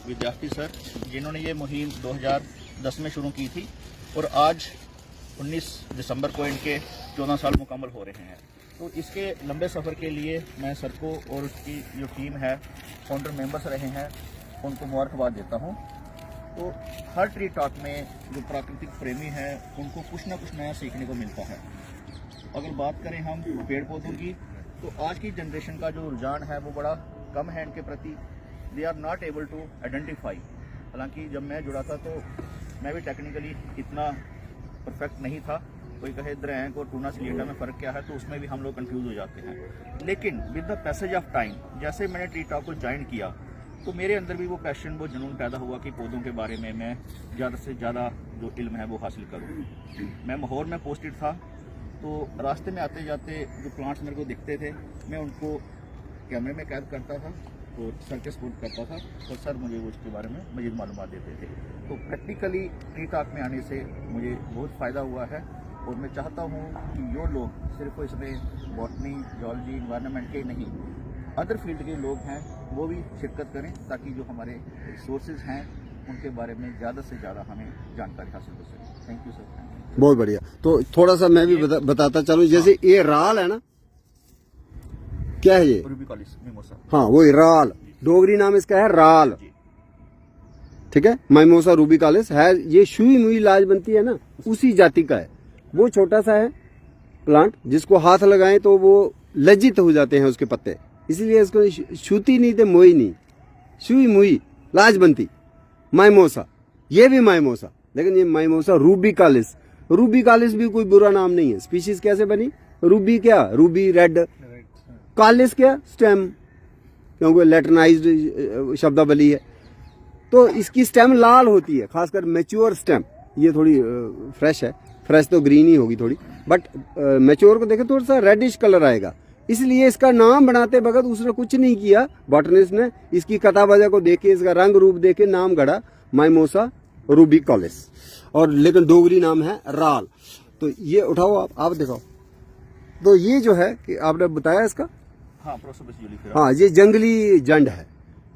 विद्यार्थी सर, जिन्होंने ये मुहिम 2010 में शुरू की थी और आज 19 दिसंबर को इनके 14 साल मुकम्मल हो रहे हैं। तो इसके लंबे सफ़र के लिए मैं सर को और उसकी जो टीम है, फाउंडर मेंबर्स रहे हैं, उनको मुबारकबाद देता हूँ। तो हर ट्री टॉक में जो प्राकृतिक प्रेमी हैं उनको कुछ ना कुछ नया सीखने को मिलता है। अगर बात करें हम पेड़ पौधों की, तो आज की जनरेशन का जो रुझान है वो बड़ा कम है इनके प्रति। They are not able to identify. हालांकि जब मैं जुड़ा था तो मैं भी टेक्निकली इतना परफेक्ट नहीं था। कोई कहे द्रैंक और टूना सिलेटा में फ़र्क क्या है, तो उसमें भी हम लोग कंफ्यूज हो जाते हैं। लेकिन with the passage of time, जैसे मैंने ट्री टॉक को ज्वाइन किया तो मेरे अंदर भी वो पैशन, वो जुनून पैदा हुआ कि पौधों के बारे में मैं ज़्यादा से ज़्यादा जो इल्म है वो हासिल करूँ। मैं माहौल में पोस्टेड था, तो रास्ते में आते जाते जो प्लांट्स मेरे को दिखते थे मैं उनको कैमरे में कैद करता था और सर के सपोर्ट करता था, और सर मुझे वो उसके बारे में मज़ीद मालूमात देते थे। तो प्रैक्टिकली ट्री टॉक में आने से मुझे बहुत फ़ायदा हुआ है, और मैं चाहता हूँ कि जो लोग सिर्फ इसमें बॉटनी, जूलॉजी, इन्वायरमेंट के नहीं, अदर फील्ड के लोग हैं वो भी शिरकत करें, ताकि जो हमारे रिसोर्सेज हैं उनके बारे में ज़्यादा से ज़्यादा हमें जानकारी हासिल हो सके। Thank you sir. बहुत बढ़िया। तो थोड़ा सा मैं भी बताता चलूं, जैसे ये राल है ना, क्या है ये? रूबिकालिस मिमोसा। हाँ, वो राल, डोगरी नाम इसका है राल, ठीक है। माइमोसा रूबिकालिस है। ये शुई मुई लाजबंती है ना, उसी जाति का है। वो छोटा सा है प्लांट, जिसको हाथ लगाएं तो वो लज्जित हो जाते हैं उसके पत्ते, इसलिए इसको छूती नहीं थे मोई नहीं, शुई मुई लाजबंती माइमोसा। ये भी माइमोसा, लेकिन ये माइमोसा रूबिकालिस। रूबिकालिस भी कोई बुरा नाम नहीं है। स्पीशीज कैसे बनी? रूबी क्या? रूबी रेड, कालिस क्या? स्टेम, क्योंकि लैटिनाइज्ड शब्दावली है। तो इसकी स्टेम लाल होती है, खासकर मैच्योर स्टेम। ये थोड़ी फ्रेश है, फ्रेश तो ग्रीन ही होगी थोड़ी, बट मैच्योर को देखें थोड़ा सा रेडिश कलर आएगा। इसलिए इसका नाम बनाते वक्त उसने कुछ नहीं किया, बॉटनिस्ट ने इसकी कथा वजह को देख के, इसका रंग रूप देख के नाम गढ़ा माइमोसा रूबिकालिस, और लेकिन डोगरी नाम है राल। तो ये उठाओ, आप दिखाओ। तो ये जो है कि आपने बताया इसका, हाँ, ये जंगली जंड है,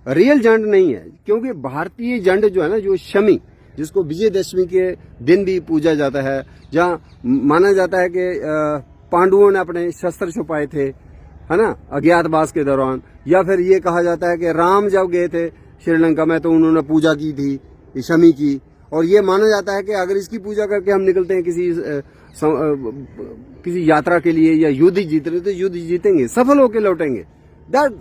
रियल जंड नहीं है। क्योंकि भारतीय जंड जो है ना, जो शमी, जिसको विजयदशमी के दिन भी पूजा जाता है, जहाँ माना जाता है कि पांडवों ने अपने शस्त्र छुपाए थे, है ना, अज्ञातवास के दौरान। या फिर ये कहा जाता है कि राम जब गए थे श्रीलंका में तो उन्होंने पूजा की थी शमी की। और ये माना जाता है कि अगर इसकी पूजा करके हम निकलते हैं किसी यात्रा के लिए या युद्ध जीत रहे, तो युद्ध जीतेंगे, सफल होकर लौटेंगे।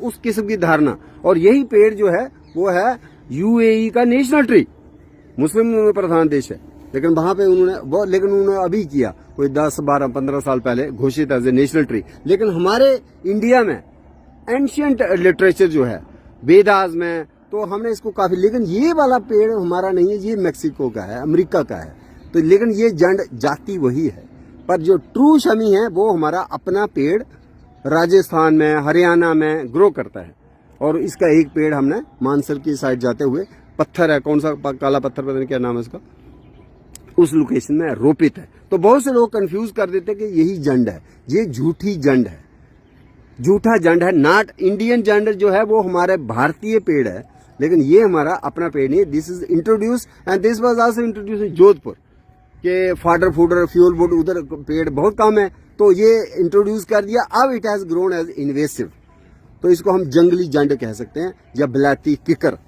उस किस्म की धारणा। और यही पेड़ जो है वो है यूएई का नेशनल ट्री। मुस्लिम प्रधान देश है, लेकिन वहां पे उन्होंने अभी किया, कोई 10, 12, 15 साल पहले घोषित एज ए नेशनल ट्री। लेकिन हमारे इंडिया में एंशियंट लिटरेचर जो है, वेदास में, तो हमने इसको काफी, लेकिन ये वाला पेड़ हमारा नहीं है, ये मेक्सिको का है, अमेरिका का है। तो लेकिन ये जंड जाति वही है, पर जो ट्रू शमी है वो हमारा अपना पेड़ राजस्थान में, हरियाणा में ग्रो करता है। और इसका एक पेड़ हमने मानसर की साइड जाते हुए, पत्थर है, कौन सा काला पत्थर, पता नहीं क्या नाम है इसका, उस लोकेशन में रोपित है। तो बहुत से लोग कंफ्यूज कर देते कि यही जंड है। ये झूठी जंड है, झूठा जंड है। नॉट इंडियन जंड जो है वो हमारे भारतीय पेड़ है, लेकिन ये हमारा अपना पेड़ नहीं है। This is introduce and this was also introduce इन जोधपुर के फाडर फूडर फ्यूल वुड, उधर पेड़ बहुत कम है, तो ये इंट्रोड्यूस कर दिया। अब it has grown as invasive, तो इसको हम जंगली जंड कह सकते हैं, या बिलाती किकर।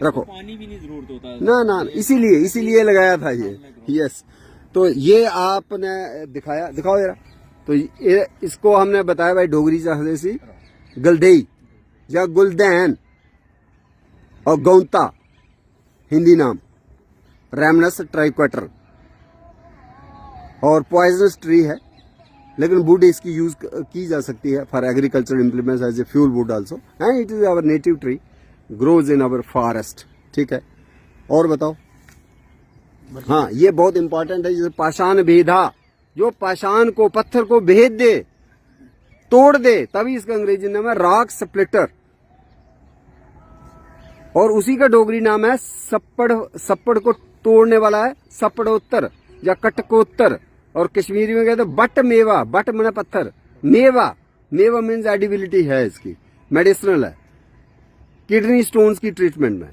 रखो, पानी भी नहीं जरूरत होता ना, इसीलिए लगाया था ये। यस, तो ये आपने दिखाया, दिखाओ जरा। तो ये इसको हमने बताया भाई डोगरी से गलदेई या गुलदैन, और गौंता हिंदी नाम, रैमनस ट्राइक्वाटर, और पॉइजनस ट्री है, लेकिन वुड इसकी यूज की जा सकती है for agriculture implements as a fuel wood also, and it is our native tree, grows in our forest. ठीक है, और बताओ। हाँ, ये बहुत इंपॉर्टेंट है। जैसे पाषाण भेदा, जो पाषाण को, पत्थर को भेद दे, तोड़ दे, तभी इसका अंग्रेजी नाम है रॉक स्प्लिटर, और उसी का डोगरी नाम है सप्पड़ को तोड़ने वाला है सप्पड़ोत्तर या कटकोत्तर। और कश्मीरी में कहते हैं बट मेवा, बट मना पत्थर, मेवा मीन्स एडिबिलिटी है इसकी, मेडिसिनल है, किडनी स्टोन्स की ट्रीटमेंट में।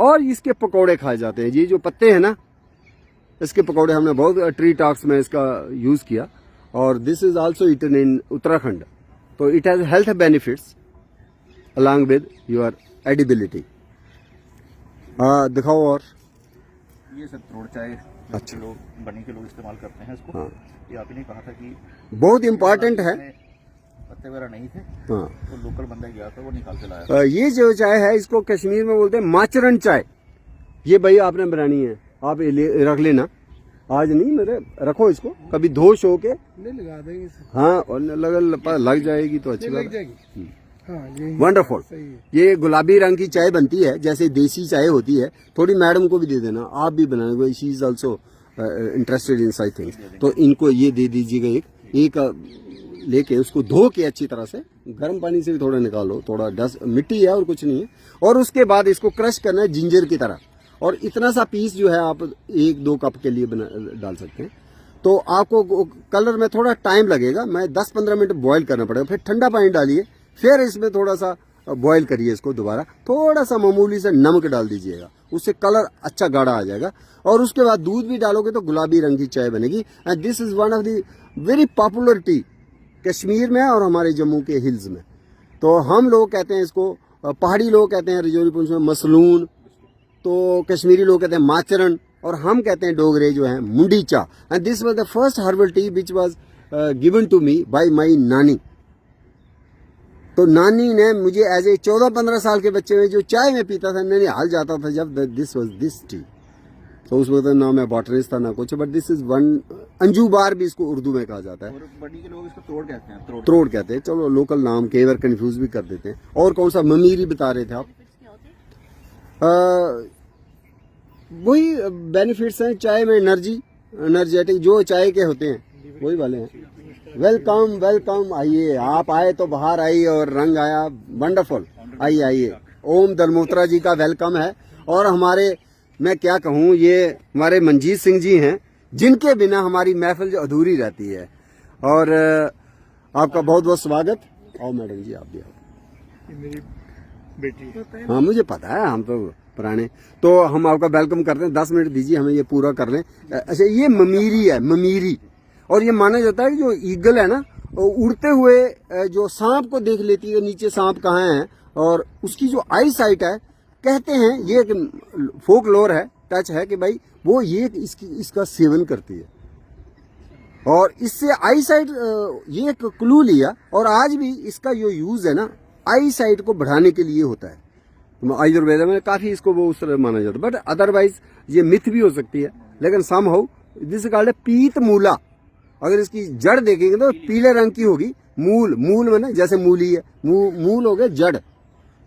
और इसके पकौड़े खाए जाते हैं। ये जो पत्ते हैं ना, इसके पकौड़े हमने बहुत ट्री टॉक्स में इसका यूज किया। और this is also eaten in Uttarakhand. तो it has health benefits along with your edibility. दिखाओ। और ये सब तोड़ चाय अच्छा लोग बनी के लोग इस्तेमाल करते हैं इसको। हाँ। ये आपने कहा था कि बहुत इम्पोर्टेंट है। पत्ते वगैरह नहीं थे, हाँ। तो लोकल बंदा गया था, वो निकाल के लाया। ये जो चाय है इसको कश्मीर में बोलते हैं माचरण चाय। ये भाई आपने बनानी है, आप रख लेना। आज नहीं, मेरे रखो इसको, कभी धोश हो के लगा देंगे। हाँ, और लग जाएगी तो अच्छी बात है। हाँ, वंडरफुल। ये गुलाबी रंग की चाय बनती है, जैसे देसी चाय होती है। थोड़ी मैडम को भी दे देना, आप भी बनाएंगे। She is also interested in side things. तो इनको ये दे दीजिएगा एक लेके उसको धो के अच्छी तरह से, गर्म पानी से भी थोड़ा निकालो, थोड़ा डस्ट मिट्टी है और कुछ नहीं है। और उसके बाद इसको क्रश करना है जिंजर की तरह। और इतना सा पीस जो है आप 1-2 कप के लिए डाल सकते हैं। तो आपको कलर में थोड़ा टाइम लगेगा, मैं 10-15 मिनट बॉईल करना पड़ेगा। फिर ठंडा पानी डालिए, फिर इसमें थोड़ा सा बॉईल करिए इसको दोबारा, थोड़ा सा मामूली से नमक डाल दीजिएगा, उससे कलर अच्छा गाढ़ा आ जाएगा। और उसके बाद दूध भी डालोगे तो गुलाबी रंग की चाय बनेगी। And this is one of the very popular T Kashmir में और हमारे जम्मू के हिल्स में। तो हम लोग कहते हैं इसको, पहाड़ी लोग कहते हैं रजौरी पुंछ में मसलून, तो कश्मीरी लोग कहते हैं माचरण, और हम कहते हैं डोगरे जो है मुंडी चा। And this was the first herbal tea which was given to me by my नानी। तो नानी ने मुझे एज ए 14-15 साल के बच्चे में जो चाय में पीता था, मैंने हाल जाता था जब दिस वाज दिस टी। तो उस वक्त ना मैं बॉटनिस्ट था ना कुछ, बट दिस इज वन अंजू बार भी इसको उर्दू में कहा जाता है। और बड़ी के लोग इसको तोड़ कहते हैं, त्रोड़ कहते हैं। चलो लोकल नाम कई बार कंफ्यूज भी कर देते हैं। और कौन सा ममीरी बता रहे थे आप? वही बेनिफिट्स हैं चाय में, एनर्जेटिक जो चाय के होते हैं वही वाले हैं। वेलकम वेलकम, आइए, आप आए तो बाहर आइए और रंग आया, वंडरफुल। आइए आइए, ओम दलमोत्रा जी का वेलकम है। और हमारे, मैं क्या कहूँ, ये हमारे मंजीत सिंह जी हैं, जिनके बिना हमारी महफिल जो अधूरी रहती है। और आपका बहुत बहुत स्वागत। आओ मैडम जी, आप भी आओ। मेरी बेटी। हाँ, मुझे पता है, हम तो पुराने। तो हम आपका वेलकम करते हैं। 10 मिनट दीजिए हमें, ये पूरा कर लें। अच्छा, ये ममीरी है, ममीरी। और ये माना जाता है कि जो ईगल है ना, उड़ते हुए जो सांप को देख लेती है नीचे सांप कहाँ है, और उसकी जो आई साइट है, कहते हैं ये एक फोक लोर है, टच है कि भाई वो ये इसका सेवन करती है। और इससे आई साइट, ये एक क्लू लिया। और आज भी इसका जो यूज है ना, आई साइट को बढ़ाने के लिए होता है। आयुर्वेद में काफी इसको वो उस तरह माना जाता है, बट अदरवाइज ये मिथ भी हो सकती है। लेकिन somehow this is called पीत मूला। अगर इसकी जड़ देखेंगे तो पीले रंग की होगी। मूल में ना, जैसे मूली है, मूल हो गया जड़।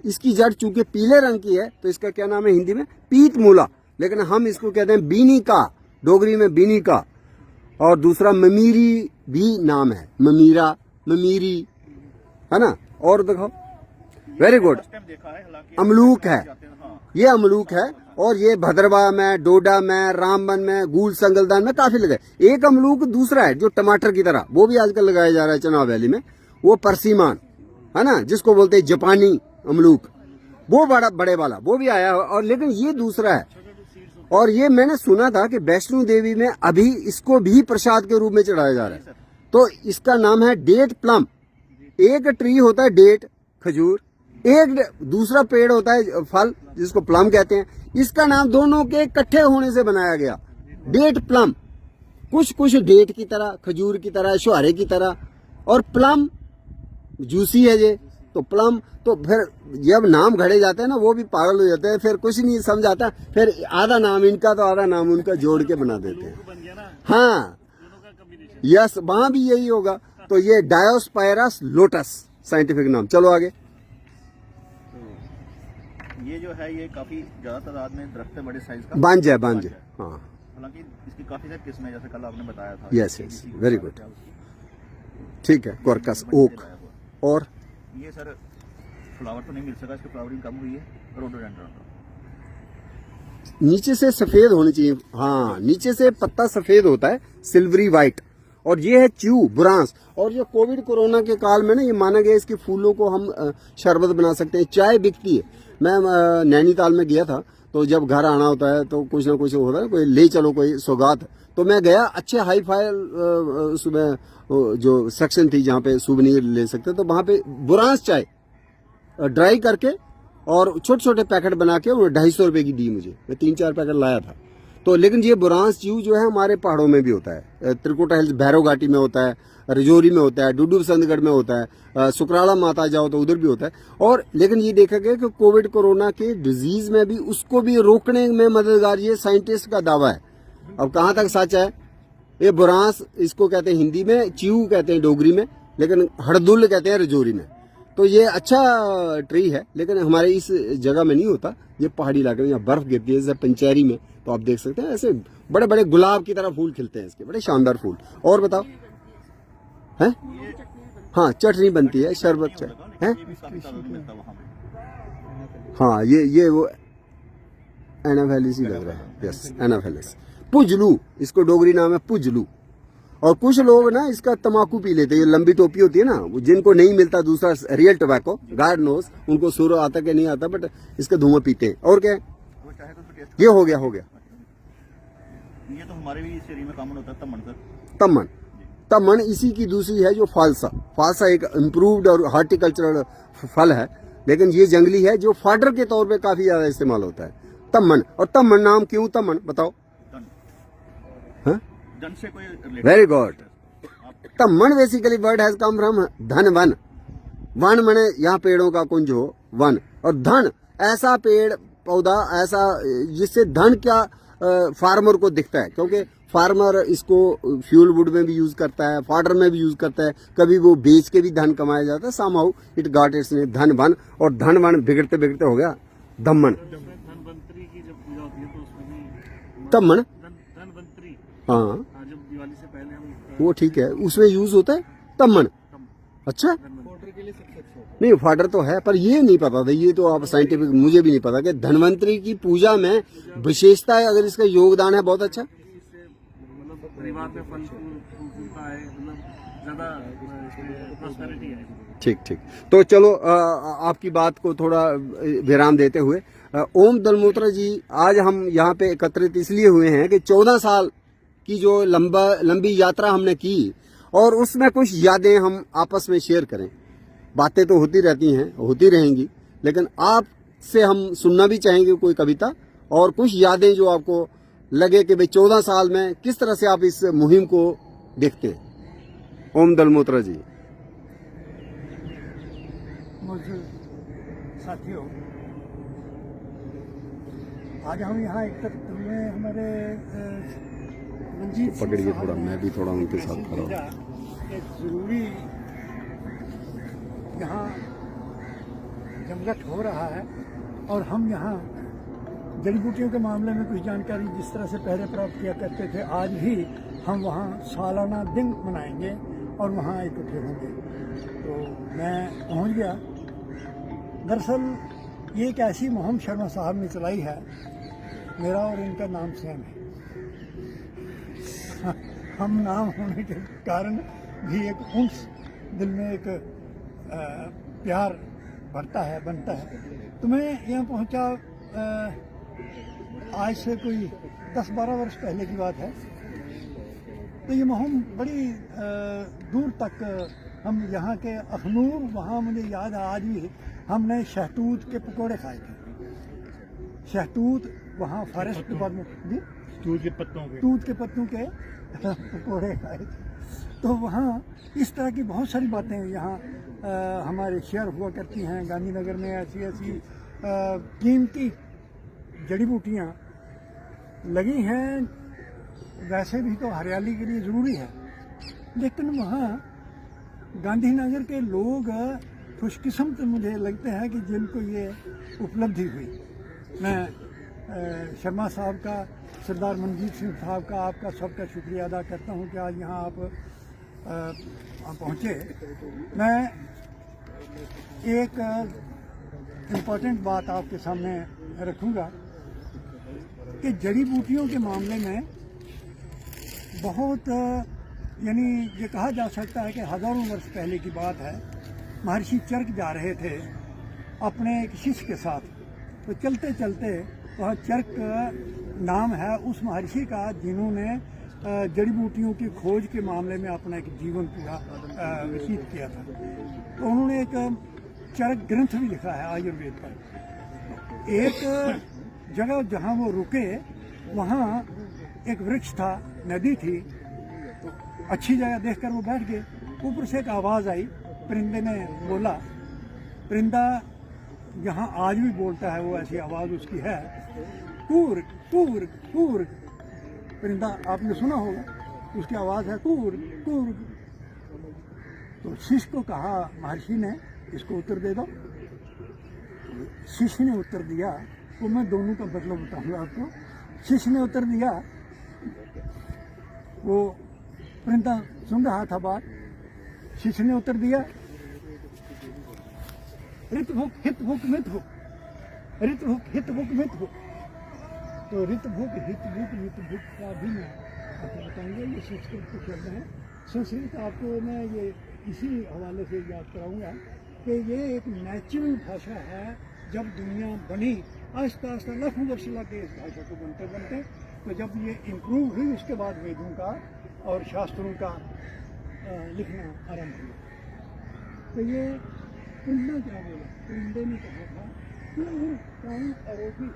इसकी जड़ चूंकि पीले रंग की है तो इसका क्या नाम है हिंदी में? पीत मूला। लेकिन हम इसको कहते हैं बीनी का, डोगरी में बीनी का। और दूसरा ममीरी भी नाम है, ममीरा, ममीरी, है ना। और देखो, वेरी गुड, अमलूक है, ये अमलूक है। और ये भद्रवा में, डोडा में, रामबन में, गूल संगलदान में काफी लगे। एक अमलूक दूसरा है जो टमाटर की तरह, वो भी आजकल लगाया जा रहा है चनाब वैली में, वो परसीमान है ना, जिसको बोलते हैं जापानी अमलूक, वो बड़ा बड़े वाला, वो भी आया। और लेकिन ये दूसरा है। और ये मैंने सुना था कि वैष्णो देवी में अभी इसको भी प्रसाद के रूप में चढ़ाया जा रहा है। तो इसका नाम है डेट प्लम। एक ट्री होता है डेट, खजूर, एक दूसरा पेड़ होता है फल जिसको प्लम कहते हैं। इसका नाम दोनों के इकट्ठे होने से बनाया गया, डेट प्लम। कुछ डेट की तरह, खजूर की तरह, शुहारे की तरह। और प्लम जूसी है ये, तो प्लम। तो फिर जब नाम घड़े जाते हैं ना, वो भी पागल हो जाते हैं, फिर कुछ नहीं समझ आता, फिर आधा नाम इनका तो आधा नाम उनका जोड़ के बना देते हैं। हाँ, यस, वहां भी यही होगा। तो ये डायोस्पायरस लोटस साइंटिफिक नाम। चलो आगे। ये जो है ये काफी ज्यादा तादाद में दरख्त है, बड़े साइज का। बांज है। हाँ, हालांकि इसकी काफी सारी किस्में, जैसे कल आपने बताया था। यस, वेरी गुड, ठीक है। कॉर्कस ओक। और ये सर फ्लावर तो नहीं मिल सका, इसकी फ्लावरिंग कम हुई है। रोडोडेंड्रॉन नीचे से सफेद होनी चाहिए। हाँ, नीचे से पत्ता सफेद होता है, सिल्वरी व्हाइट। और ये है च्यू बुरांस। और ये कोविड कोरोना के काल में ना, ये माना गया इसके फूलों को हम शरबत बना सकते हैं। चाय बिकती है। मैं नैनीताल में गया था, तो जब घर आना होता है तो कुछ ना कुछ होता है, कोई ले चलो कोई सौगात, तो मैं गया अच्छे हाई फाई सुबह जो सेक्शन थी जहाँ पे सुवेनिर ले सकते, तो वहाँ पे बुरांस चाय ड्राई करके और छोटे छोटे पैकेट बना के उन्होंने 250 रुपए की दी मुझे। मैं 3-4 पैकेट लाया था। तो लेकिन ये बुरांस च्यू जो है हमारे पहाड़ों में भी होता है, त्रिकुटा हिल्स भैरव घाटी में होता है, रजौरी में होता है, डुडू बसंतगढ़ में होता है, सुकराला माता जाओ तो उधर भी होता है। और लेकिन ये देखा गया कि कोविड कोरोना के डिजीज में भी उसको भी रोकने में मददगार ये साइंटिस्ट का दावा है। अब कहाँ तक सच है, ये बुरांस इसको कहते हैं हिंदी में, च्यू कहते हैं डोगरी में, लेकिन हड़दुल कहते हैं रजौरी में। तो ये अच्छा ट्री है, लेकिन हमारे इस जगह में नहीं होता, ये पहाड़ी इलाके में, यहाँ बर्फ गिरती है जैसे पंचेरी में, तो आप देख सकते हैं ऐसे बड़े बड़े गुलाब की तरह फूल खिलते हैं इसके, बड़े शानदार फूल। और बताओ है, हाँ चटनी बनती है, शरबत चाय है, ये भी काफी तादाद में मिलता है वहाँ पे। हाँ ये वो एनाफेलिस ही लग रहा है, यस एनाफेलिस। पुजलू, इसको डोगरी नाम है पुजलू। और कुछ लोग ना इसका तमाकू पी लेते हैं, ये लंबी टोपी होती है ना, जिनको नहीं मिलता दूसरा रियल टोबैको, गॉड नोस उनको सुर आता कि नहीं आता, बट इसका धुआं पीते हैं। और क्या है, वो चाहे तो उसको टेस्ट ये हो गया ये तो हमारे भी इस एरिया में कॉमन होता है तमन सर। तमन। तमन इसी की दूसरी है जो फालसा। फालसा एक इम्प्रूव्ड और हार्टिकल्चरल फल है, लेकिन ये जंगली है जो फाडर के तौर पे काफी ज्यादा इस्तेमाल होता है। तमन, और तमन नाम क्यों तमन बताओ? दन हाँ, दन से कोई related वेरी गुड। आप तमन basically word has come from धन वन। वन मने यहाँ पेड़ों का कुंज हो, वन, और धन ऐसा पेड़ पौधा ऐसा जिससे धन क्या फार्मर को दिखता है, क्योंकि फार्मर इसको फ्यूल वुड में भी यूज करता है, फाडर में भी यूज करता है, कभी वो बेच के भी धन कमाया जाता है। Somehow it got its name धन वन, और धन वन बिगड़ते बिगड़ते हो गया दमन। धनवंतरी की जब पूजा होती है तो उसमें भी तमन, धनवंतरी, हाँ जब दिवाली से पहले हम वो ठीक है, उसमें यूज होता है तमन। अच्छा पोल्ट्री के लिए सबसे अच्छा होता नहीं, फाडर तो है, पर ये नहीं पता था, ये तो आप साइंटिफिक, मुझे भी नहीं पता कि धनवंतरी की पूजा में विशेषता है, अगर इसका योगदान है बहुत अच्छा। है। इससे मतलब परिवार में फल फूलता है, मतलब ज्यादा प्रॉस्पेरिटी है। ठीक ठीक, तो चलो आपकी बात को थोड़ा विराम देते हुए, ओम दलमोत्रा जी, आज हम यहाँ पे एकत्रित इसलिए हुए हैं कि 14 साल की जो लंबी यात्रा हमने की, और उसमें कुछ यादें हम आपस में शेयर करें। बातें तो होती रहती हैं, होती रहेंगी, लेकिन आपसे हम सुनना भी चाहेंगे कोई कविता और कुछ यादें जो आपको लगे कि भाई 14 साल में किस तरह से आप इस मुहिम को देखते हैं। ओम दलमोत्रा जी। मुझे साथियों, आज हम यहाँ एकत्रित हुए हमारे रंजीत पकड़िए थोड़ा, मैं भी थोड़ा उनके साथ खड़ा हूँ। एक जरूरी यहाँ जमघट हो रहा है, और हम यहाँ जड़ी बूटियों के मामले में कुछ जानकारी जिस तरह से पहले प्राप्त किया करते थे, आज भी हम वहाँ सालाना दिन मनाएंगे और वहाँ इकट्ठे होंगे। तो मैं पहुँच गया। दरअसल ये एक ऐसी मुहिम शर्मा साहब ने चलाई है, मेरा और इनका नाम सेम है। हम नाम होने के कारण भी एक उन्स दिल में एक प्यार बढ़ता है, बनता है। तो मैं यहाँ पहुँचा आज से कोई 10-12 वर्ष पहले की बात है। तो ये मुहिम बड़ी दूर तक, हम यहाँ के अखनूर, वहाँ मुझे याद है आज भी, हमने शहतूत के पकोड़े खाए थे। शहतूत वहाँ फॉरेस्ट डिपार्टमेंट जी, दूध के पत्तों के पकोड़े खाए थे। तो वहाँ इस तरह की बहुत सारी बातें यहाँ हमारे शेयर हुआ करती हैं। गांधीनगर में ऐसी ऐसी कीमती जड़ी बूटियाँ लगी हैं, वैसे भी तो हरियाली के लिए ज़रूरी है, लेकिन वहाँ गांधीनगर के लोग खुशकिस्मत मुझे लगते हैं कि जिनको ये उपलब्धि हुई। मैं शर्मा साहब का, सरदार मनजीत सिंह साहब का, आपका सबका शुक्रिया अदा करता हूँ कि आज यहाँ आप पहुँचे। मैं एक इम्पोर्टेंट बात आपके सामने रखूँगा कि जड़ी बूटियों के मामले में बहुत, यानी ये कहा जा सकता है कि हज़ारों वर्ष पहले की बात है। महर्षि चरक जा रहे थे अपने एक शिष्य के साथ तो चलते चलते वह चरक नाम है उस महर्षि का जिन्होंने जड़ी बूटियों की खोज के मामले में अपना एक जीवन पूरा व्यतीत किया था। तो उन्होंने एक चरक ग्रंथ भी लिखा है आयुर्वेद पर। एक जगह जहाँ वो रुके वहाँ एक वृक्ष था, नदी थी, तो अच्छी जगह देखकर वो बैठ गए। ऊपर से एक आवाज़ आई, परिंदे ने बोला। परिंदा यहाँ आज भी बोलता है, वो ऐसी आवाज़ उसकी है, कूर कूर कूर। परिंदा आपने सुना होगा, उसकी आवाज़ है कूर कूर। तो शिष्य को कहा महर्षि ने, इसको उत्तर दे दो। शिष्य ने उत्तर दिया, वो मैं दोनों का मतलब बताऊंगा आपको। शिष्य ने उत्तर दिया, वो परिंदा सुन रहा था बात। शिष्य ने उत्तर दिया, रित भुक हित भुक मित भुक, रित भुक हित भुक मित भुक। तो रित भुक हित भुक मित भुक का भी मैं आपको बताऊंगा। ये संस्कृत के शब्द हैं। संस्कृत आपको मैं ये इसी हवाले से याद कराऊंगा कि ये एक नेचुरल भाषा है। जब दुनिया बनी, आहिस्ता आहिस्ता लाखों वर्ष लगे इस भाषा को बनते बनते। तो जब ये इम्प्रूव हुई, उसके बाद वेदों का और शास्त्रों का लिखना आरंभ हुआ। तो ये परिंदा क्या बोला? परिंदे ने कहा था कौन आरोपी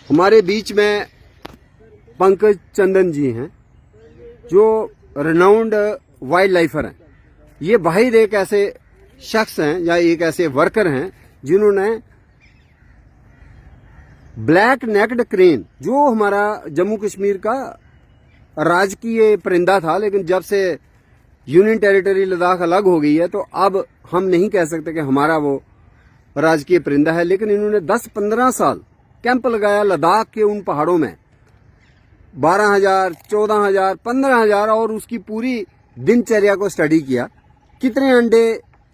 हमारे बीच में पंकज चंदन जी हैं, जो रिनाउंड वाइल्ड लाइफर हैं। ये वाहिद एक ऐसे शख्स हैं या एक ऐसे वर्कर हैं जिन्होंने ब्लैक नेक्ड क्रेन, जो हमारा जम्मू कश्मीर का राजकीय परिंदा था, लेकिन जब से यूनियन टेरिटरी लद्दाख अलग हो गई है तो अब हम नहीं कह सकते कि हमारा वो राजकीय परिंदा है। लेकिन इन्होंने 10-15 साल कैंप लगाया लद्दाख के उन पहाड़ों में, 12,000, 14,000, 15,000, और उसकी पूरी दिनचर्या को स्टडी किया। कितने अंडे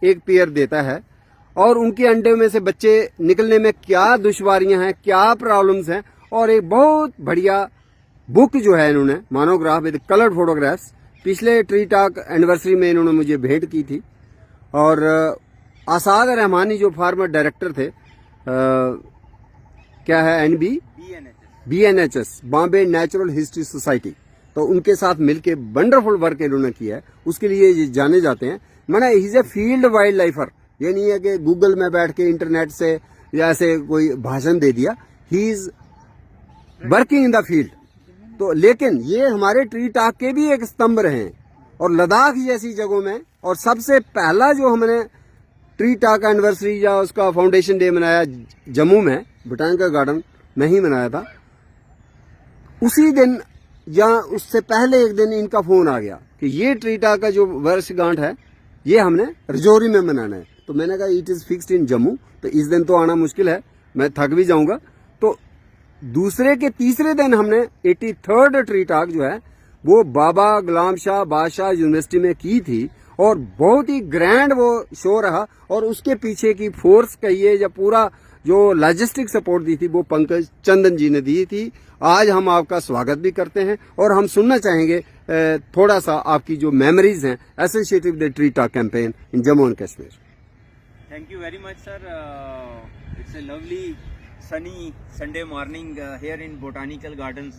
एक पेयर देता है और उनके अंडे में से बच्चे निकलने में क्या दुश्वारियां हैं, क्या प्रॉब्लम्स हैं। और एक बहुत बढ़िया बुक जो है इन्होंने, मोनोग्राफ विद कलर्ड फोटोग्राफ्स, पिछले ट्री टॉक एनिवर्सरी में इन्होंने मुझे भेंट की थी। और आसाद रहमानी जो फार्मर डायरेक्टर थे, क्या है, BNHS, Bombay natural history society, तो उनके साथ मिलके वंडरफुल वर्क इन्होंने किया है। उसके लिए ये जाने जाते हैं। मैंने he is a field wild lifer. ये नहीं है कि गूगल में बैठ के इंटरनेट से या ऐसे कोई भाषण दे दिया। He is working in the field. तो लेकिन ये हमारे ट्री टॉक के भी एक स्तंभ रहे हैं। और लद्दाख जैसी जगहों में, और सबसे पहला जो हमने ट्री टॉक एनिवर्सरी या उसका फाउंडेशन डे मनाया जम्मू में, बोटानिकल गार्डन में ही मनाया था। उसी दिन या उससे पहले एक दिन इनका फोन आ गया कि ये ट्री टॉक का जो वर्षगांठ है ये हमने रजौरी में मनाना है। तो मैंने कहा it is fixed in Jammu, तो इस दिन तो आना मुश्किल है, मैं थक भी जाऊंगा। तो दूसरे के तीसरे दिन हमने 83rd ट्री टॉक जो है वो बाबा गुलाम शाह बादशाह यूनिवर्सिटी में की थी। और बहुत ही ग्रैंड वो शो रहा। और उसके पीछे की फोर्स कहिए या पूरा जो लॉजिस्टिक सपोर्ट दी थी वो पंकज चंदन जी ने दी थी। आज हम आपका स्वागत भी करते हैं और हम सुनना चाहेंगे थोड़ा सा आपकी जो मेमोरीज हैं associated with the tree talk campaign in Jammu and Kashmir. Thank you very much, sir. It's a lovely sunny Sunday morning here in Botanical Gardens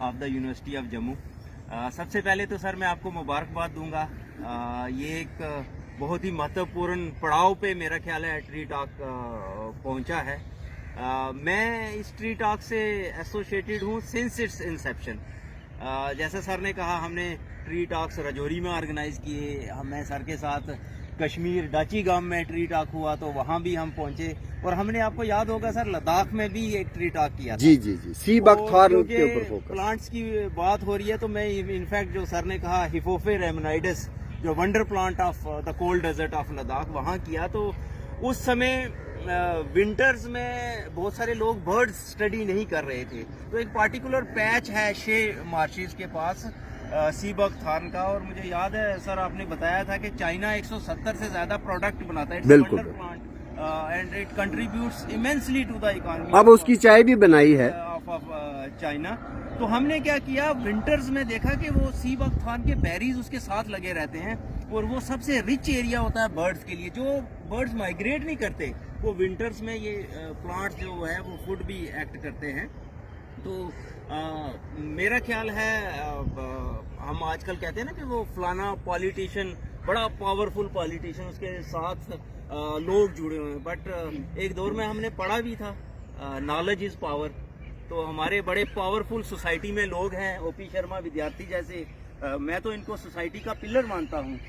of the University of Jammu. सबसे पहले तो सर मैं आपको मुबारकबाद दूंगा। ये एक बहुत ही महत्वपूर्ण पड़ाव पे मेरा ख्याल है ट्री टॉक पहुंचा है। मैं इस ट्री टॉक से एसोसिएटेड हूँ सिंस इट्स इंसेप्शन। जैसा सर ने कहा, हमने ट्री टॉक्स रजौरी में ऑर्गेनाइज किए। मैं सर के साथ कश्मीर डाची गांव में ट्री टॉक हुआ तो वहां भी हम पहुंचे। और हमने, आपको याद होगा सर, लद्दाख में भी एक ट्री टॉक किया था। जी जी जी, सी बकथॉर्न के ऊपर फोकस। प्लांट्स की बात हो रही है तो मैं इनफैक्ट जो सर ने कहा हिफोफे रेमनाइडस, जो wonder plant of the cold desert of Ladakh, वहां किया। तो उस समय विंटर्स में बहुत सारे लोग बर्ड्स स्टडी नहीं कर रहे थे। तो एक पार्टिकुलर पैच है शे मार्शिस के पास, सी बकथॉर्न का। और मुझे याद है सर, आपने बताया था कि चाइना 170 से ज्यादा प्रोडक्ट बनाता है। बिल्कुल। And it contributes immensely to the economy. अब उसकी चाय भी बनाई है ऑफ चाइना। तो हमने क्या किया, विंटर्स में देखा कि वो सी बकथॉर्न के बेरीज उसके साथ लगे रहते हैं, और वो सबसे रिच एरिया होता है बर्ड्स के लिए। जो बर्ड्स माइग्रेट नहीं करते, वो विंटर्स में ये प्लांट्स जो है वो फूड भी एक्ट करते हैं। तो मेरा ख्याल है, हम आजकल कहते हैं ना कि वो फलाना पॉलिटिशियन, बड़ा पावरफुल पॉलिटिशियन, उसके साथ लोग जुड़े हुए हैं। बट एक दौर में हमने पढ़ा भी था, नॉलेज इज पावर। तो हमारे बड़े पावरफुल सोसाइटी में लोग हैं, ओपी शर्मा विद्यार्थी जैसे, मैं तो इनको सोसाइटी का पिलर मानता हूँ,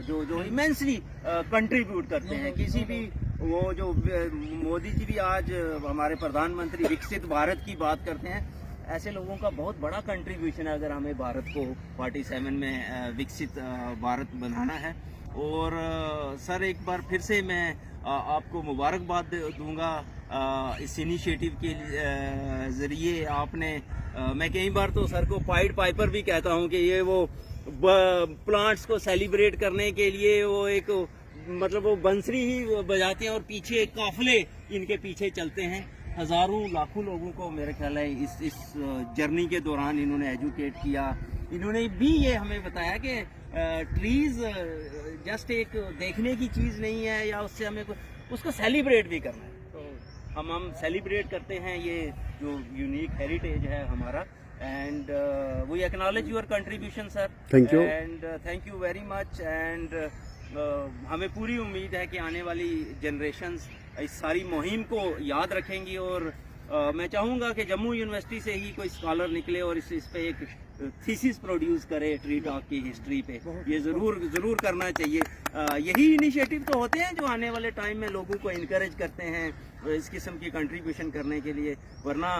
जो इमेंसली कंट्रीब्यूट करते हैं किसी भी। वो जो मोदी जी भी आज हमारे प्रधानमंत्री विकसित भारत की बात करते हैं, ऐसे लोगों का बहुत बड़ा कंट्रीब्यूशन है अगर हमें भारत को 47 में विकसित भारत बनाना है। और सर, एक बार फिर से मैं आपको मुबारकबाद दूंगा इस इनिशिएटिव के जरिए। आपने मैं कई बार तो सर को पाइड पाइपर भी कहता हूं कि ये वो प्लांट्स को सेलिब्रेट करने के लिए वो एक, मतलब वो बंसरी ही बजाते हैं और पीछे काफले इनके पीछे चलते हैं। हजारों लाखों लोगों को मेरा ख्याल है इस जर्नी के दौरान इन्होंने एजुकेट किया। इन्होंने भी ये हमें बताया कि ट्रीज जस्ट एक देखने की चीज नहीं है, या उससे हमें उसको सेलिब्रेट भी करना है। तो हम सेलिब्रेट करते हैं ये जो यूनिक हेरिटेज है हमारा। And we acknowledge your contribution sir. Thank you. And thank you very much. And हमें पूरी उम्मीद है कि आने वाली जनरेशंस इस सारी मुहिम को याद रखेंगी। और मैं चाहूँगा कि जम्मू यूनिवर्सिटी से ही कोई स्कॉलर निकले और इस पे एक थीसिस प्रोड्यूस करे ट्री टॉक की हिस्ट्री पे। ये ज़रूर करना चाहिए। यही इनिशिएटिव तो होते हैं जो आने वाले टाइम में लोगों को इनकरेज करते हैं इस किस्म की कंट्रीब्यूशन करने के लिए। वरना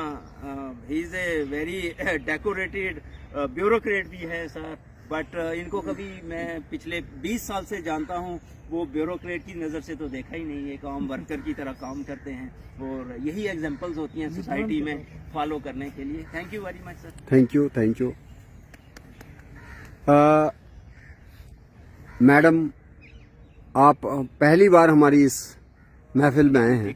he is a very decorated bureaucrat भी है सर, बट इनको कभी मैं पिछले 20 साल से जानता हूँ, वो ब्यूरोक्रेट की नज़र से तो देखा ही नहीं है, एक आम वर्कर की तरह काम करते हैं। और यही एग्जांपल्स होती हैं सोसाइटी में फॉलो करने के लिए। Thank you very much sir. Thank you, thank you. Madam, आप पहली बार हमारी इस महफिल में आए हैं,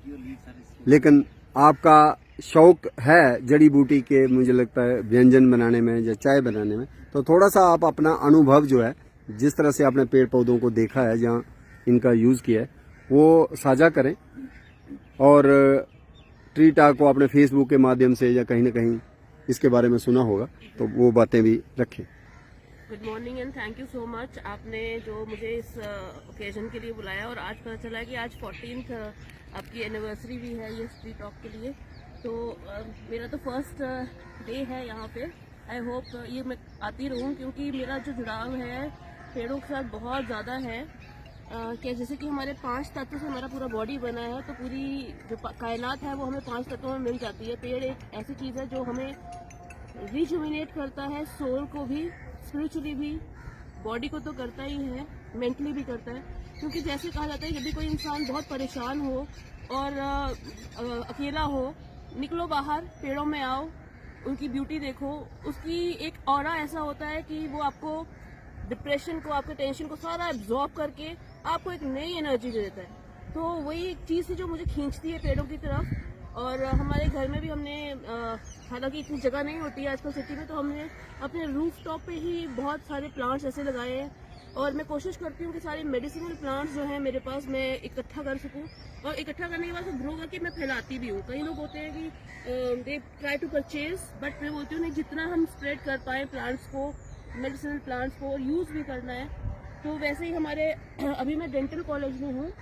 लेकिन आपका शौक है जड़ी बूटी के, मुझे लगता है व्यंजन बनाने में या चाय बनाने में। तो थोड़ा सा आप अपना अनुभव जो है, जिस तरह से आपने पेड़ पौधों को देखा है, जहाँ इनका यूज़ किया है, वो साझा करें। और ट्री टॉक को आपने फेसबुक के माध्यम से या कहीं ना कहीं इसके बारे में सुना होगा, तो वो बातें भी रखें। Good morning and thank you so much. आपने जो मुझे इस ओकेजन के लिए बुलाया, और आज पता चला कि आज 14th आपकी एनिवर्सरी भी है ये ट्री टॉक के लिए। तो मेरा तो फर्स्ट डे है यहाँ पे। आई होप ये मैं आती रहूँ, क्योंकि मेरा जो जुड़ाव है पेड़ों के साथ बहुत ज़्यादा है। कि जैसे कि हमारे 5 तत्वों से हमारा पूरा बॉडी बना है, तो पूरी जो कायनात है वो हमें 5 तत्वों में मिल जाती है। पेड़ एक ऐसी चीज़ है जो हमें रिजुविनेट करता है, सोल को भी, स्पिरिचुअली भी, बॉडी को तो करता ही है, मेंटली भी करता है। क्योंकि जैसे कहा जाता है, यदि कोई इंसान बहुत परेशान हो और अकेला हो, निकलो बाहर, पेड़ों में आओ, उनकी ब्यूटी देखो। उसकी एक ऑरा ऐसा होता है कि वो आपको डिप्रेशन को, आपके टेंशन को सारा एब्जॉर्ब करके आपको एक नई एनर्जी दे देता है। तो वही एक चीज़ है जो मुझे खींचती है पेड़ों की तरफ। और हमारे घर में भी हमने, हालांकि इतनी जगह नहीं होती है आजकल सिटी में, तो हमने अपने रूफ टॉप पे ही बहुत सारे प्लांट्स ऐसे लगाए हैं। और मैं कोशिश करती हूँ कि सारे मेडिसिनल प्लांट्स जो हैं मेरे पास, मैं इकट्ठा कर सकूँ, और इकट्ठा करने के बाद ग्रो करके मैं फैलाती भी हूँ। कई लोग होते हैं कि they try to purchase, but मैं बोलती हूँ नहीं, जितना हम स्प्रेड कर पाए प्लांट्स को, मेडिसिनल प्लांट्स को यूज़ भी करना है। तो वैसे ही हमारे अभी मैं डेंटल कॉलेज में हूँ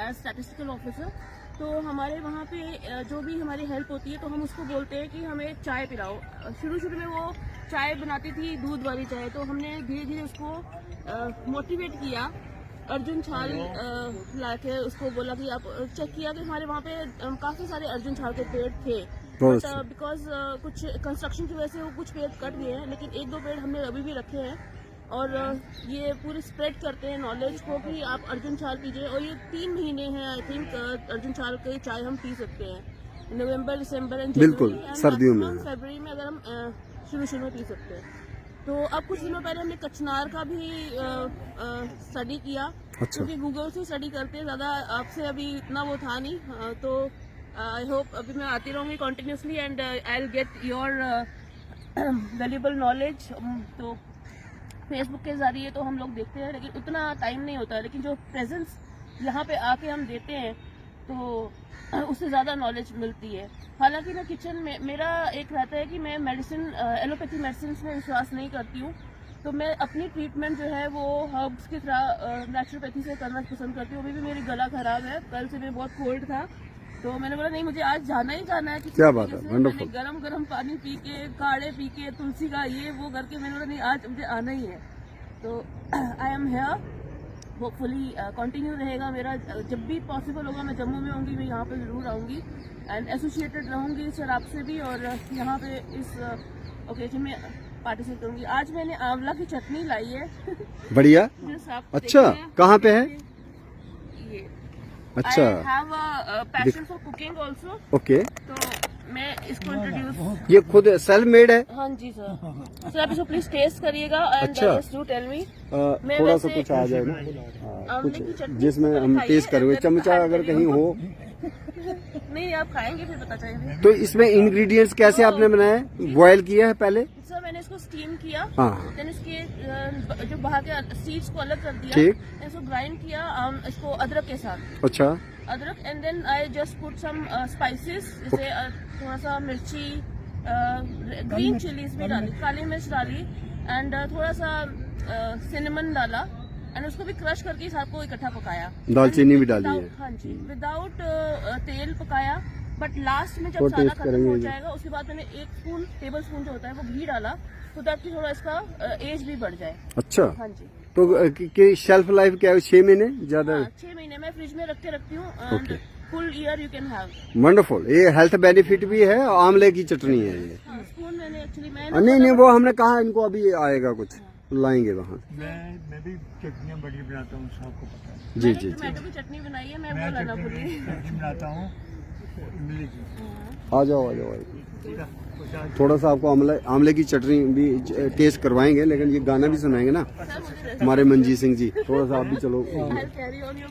एज स्टैटिस्टिकल ऑफिसर। तो हमारे वहाँ पे जो भी हमारी हेल्प होती है, तो हम उसको बोलते हैं कि हमें चाय पिलाओ। शुरू में वो चाय बनाती थी, दूध वाली चाय, तो हमने धीरे धीरे उसको मोटिवेट किया। अर्जुन छाल ला के उसको बोला कि आप चेक किया कि हमारे वहाँ पे काफ़ी सारे अर्जुन छाल के पेड़ थे, बिकॉज कुछ कंस्ट्रक्शन की वजह से वो कुछ पेड़ कट गए हैं, लेकिन 1-2 पेड़ हमने अभी भी रखे हैं। और ये पूरी स्प्रेड करते हैं नॉलेज को कि आप अर्जुन छाल पीजिए। और ये 3 महीने हैं आई थिंक अर्जुन छाल की चाय हम पी सकते हैं, नवंबर, दिसंबर एंड बिल्कुल सर्दियों में, फरवरी में अगर हम शुरू में पी सकते हैं। तो अब कुछ दिनों पहले हमने कचनार का भी स्टडी किया, अच्छा। क्योंकि गूगल से स्टडी करते हैं, ज़्यादा आपसे अभी इतना वो था नहीं, तो आई होप अभी मैं आती रहूँगी continuously and I will get your valuable knowledge. तो फेसबुक के जरिए तो हम लोग देखते हैं, लेकिन उतना टाइम नहीं होता, लेकिन जो प्रेजेंस यहाँ पे आके हम देते हैं तो उससे ज़्यादा नॉलेज मिलती है। हालांकि ना किचन में मेरा एक रहता है कि मैं मेडिसिन एलोपैथी मेडिसिन में विश्वास नहीं करती हूँ, तो मैं अपनी ट्रीटमेंट जो है वो हर्ब्स की तरह नेचुरोपैथी से करना पसंद करती हूँ। अभी भी मेरी गला खराब है, कल से मैं बहुत कोल्ड था, तो मैंने बोला नहीं मुझे आज जाना ही जाना है। क्या बात है, वंडरफुल। गरम गरम पानी पी के, काढ़े पी के, तुलसी का ये वो करके मैंने बोला नहीं आज मुझे आना ही है। तो I am here, hopefully continue रहेगा मेरा। जब भी पॉसिबल होगा मैं जम्मू में होंगी, मैं यहाँ पे ज़रूर आऊँगी एंड एसोसिएटेड रहूँगी सर आपसे भी, और यहाँ पे इस ओकेजन में पार्टिसिपेट करूँगी। आज मैंने आंवला की चटनी लाई है। बढ़िया, अच्छा, कहाँ पे है? ये अच्छा, I have a passion for cooking also, okay. तो मैं इसको इंट्रोड्यूस। ये खुद सेल्फ मेड है? हाँ जी सर। सर आप इसको प्लीज टेस्ट करिएगा एंड अच्छा। Just do tell me. थोड़ा सा कुछ आ जाए ना, आंवले की कुछ चटनी जिसमें हम टेस्ट करेंगे, चमचा अगर कहीं हो। नहीं आप खाएंगे फिर पता चलेगा। तो इसमें इंग्रेडिएंट्स कैसे आपने बनाए? बॉयल किया है पहले? सर मैंने इसको स्टीम किया, हाँ। देन इसके जो बाहर के सीड्स को अलग कर दिया, ठीक। इसको ग्राइंड किया इसको अदरक के साथ, अच्छा, अदरक, and then I just put some spices, जैसे थोड़ा सा मिर्ची, ग्रीन चिलीज भी डाली, काली मिर्च डाली, एंड थोड़ा सा सिनेमन डाला, एंड उसको भी क्रश करके साथ को इकट्ठा पकाया। दालचीनी भी डाली है? हाँ जी, विदाउट तेल पकाया, बट लास्ट में जब तो सारा टेस्ट खत्म करेंगे हो जी। जाएगा उसके बाद मैंने 1 टेबल स्पून जो होता है वो घी डाला, तो ताकि थोड़ा इसका एज भी बढ़ जाए। अच्छा, हाँ जी। तो की शेल्फ लाइफ क्या है? 6 महीने ज्यादा? 6 महीने मैं फ्रिज में रख के रखती हूँ, Okay. Full year you can have. Wonderful, ये हेल्थ बेनिफिट भी है, आंवले की चटनी है ये। स्पून मैंने एक्चुअली नहीं नहीं, वो हमने कहा इनको अभी आएगा कुछ, लाएंगे वहाँ। मैं भी चटनियाँ बड़ी बनाता हूँ, सबको पता है। जी जी जी, टोमेटो की चटनी बनाई है, मैं मैं वो लाना भूली। चटनी बनाता हूँ इमली की। आ जाओ आ जाओ। थोड़ा सा आपको आंवले की चटनी भी टेस्ट करवाएंगे, लेकिन ये गाना भी सुनाएंगे ना हमारे मंजीत सिंह जी। थोड़ा सा आप भी चलो। I'll carry on your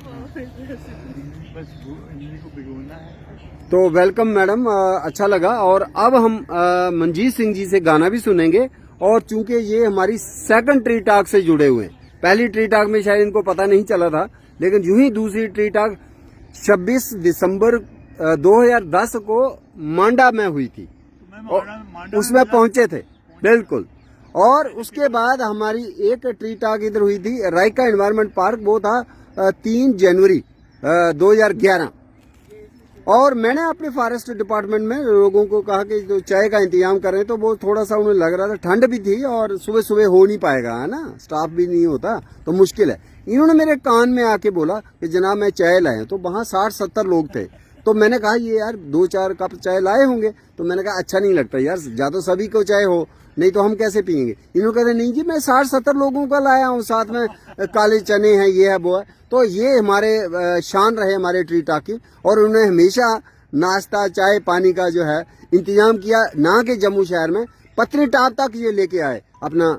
बस इमली को भिगोना है। तो वेलकम मैडम, अच्छा लगा। और अब हम मंजीत सिंह जी से गाना भी सुनेंगे, और चूंकि ये हमारी सेकंड ट्री टॉक से जुड़े हुए हैं, पहली ट्री टॉक में शायद इनको पता नहीं चला था, लेकिन यूं ही दूसरी ट्री टॉक 26 दिसंबर 2010 को मांडा में हुई थी, और उसमें पहुंचे थे, बिल्कुल। और उसके बाद हमारी एक ट्री टॉक इधर हुई थी रायका एनवायरमेंट पार्क, वो था 3 जनवरी 2011। और मैंने अपने फॉरेस्ट डिपार्टमेंट में लोगों को कहा कि जो चाय का इंतजाम करें, तो वो थोड़ा सा उन्हें लग रहा था, ठंड भी थी और सुबह सुबह हो नहीं पाएगा, है ना, स्टाफ भी नहीं होता तो मुश्किल है। इन्होंने मेरे कान में आके बोला कि जनाब मैं चाय लाए, तो वहाँ 60-70 लोग थे। तो मैंने कहा ये यार 2-4 कप चाय लाए होंगे, तो मैंने कहा अच्छा नहीं लगता यार, या तो सभी को चाय हो, नहीं तो हम कैसे पियेंगे। इन्होंने कहते नहीं जी मैं 60-70 लोगों का लाया हूँ, साथ में काले चने हैं, ये है वो है। तो ये हमारे शान रहे हमारे ट्री टॉक की, और उन्होंने हमेशा नाश्ता चाय पानी का जो है इंतजाम किया, ना कि जम्मू शहर में, पत्नीटॉप तक ये लेके आए अपना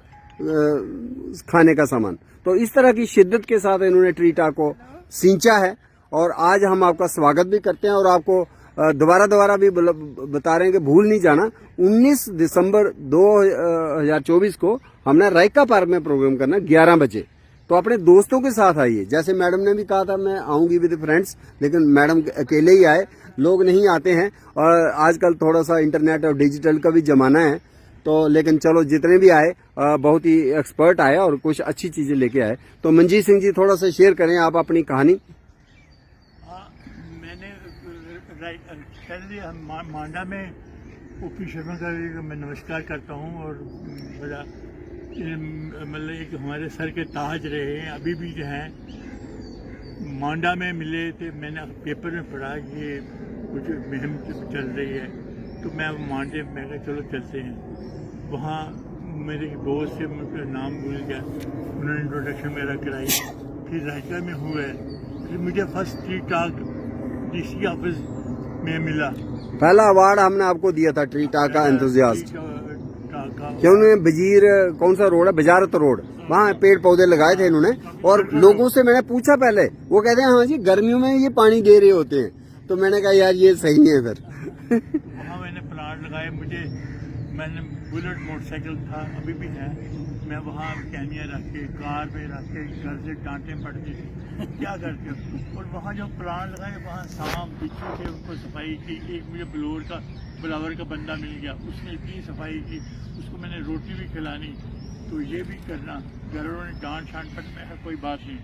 खाने का सामान। तो इस तरह की शिद्दत के साथ इन्होंने ट्री टॉक को सींचा है, और आज हम आपका स्वागत भी करते हैं, और आपको दोबारा भी बता रहे हैं कि भूल नहीं जाना, 19 दिसंबर 2024 को हमने रायका पार्क में प्रोग्राम करना 11 बजे। तो अपने दोस्तों के साथ आइए, जैसे मैडम ने भी कहा था मैं आऊंगी विद फ्रेंड्स, लेकिन मैडम अकेले ही आए, लोग नहीं आते हैं, और आजकल थोड़ा सा इंटरनेट और डिजिटल का भी जमाना है। तो लेकिन चलो जितने भी आए बहुत ही एक्सपर्ट आए और कुछ अच्छी चीजें लेके आए। तो मंजीत सिंह जी थोड़ा सा शेयर करें आप अपनी कहानी। मैंने हम मांडा में ओपी शर्मा का मैं नमस्कार करता हूँ, और बड़ा मतलब एक हमारे सर के ताज रहे हैं, अभी भी जो हैं। मांडा में मिले थे, मैंने पेपर में पढ़ा कि कुछ मुहिम चल रही है, तो मैं मांडे में कहा चलो चलते हैं। वहाँ मेरे दोस्त से मुझे नाम भूल गया, उन्होंने इंट्रोडक्शन मेरा कराई, फिर रायका में हुआ, फिर मुझे first tree talk DC office में मिला। पहला अवार्ड हमने आपको दिया था ट्री टॉक का एंथुसियास्ट। का कि उन्होंने बजीर कौन सा रोड है, बजारत रोड, वहाँ पेड़ पौधे लगाए थे इन्होंने। और लोगों से मैंने पूछा पहले, वो कहते हैं हाँ जी गर्मियों में ये पानी दे रहे होते हैं। तो मैंने कहा यार ये सही है फिर। वहाँ मैंने प्लांट लगाए, मैंने बुलेट मोटरसाइकिल था, अभी भी है, मैं वहाँ कैनिया रख के कार पे रख के घर से डांटे पड़ती थी, क्या करते हो। और वहाँ जो प्लांट लगाए वहाँ सांप बिच्छू थे, उनको सफाई की। एक मुझे ब्लावर का बंदा मिल गया, उसने इतनी सफाई की, उसको मैंने रोटी भी खिलानी। तो ये भी करना, घर वालों ने डांट शांट पर, मैं कोई बात नहीं।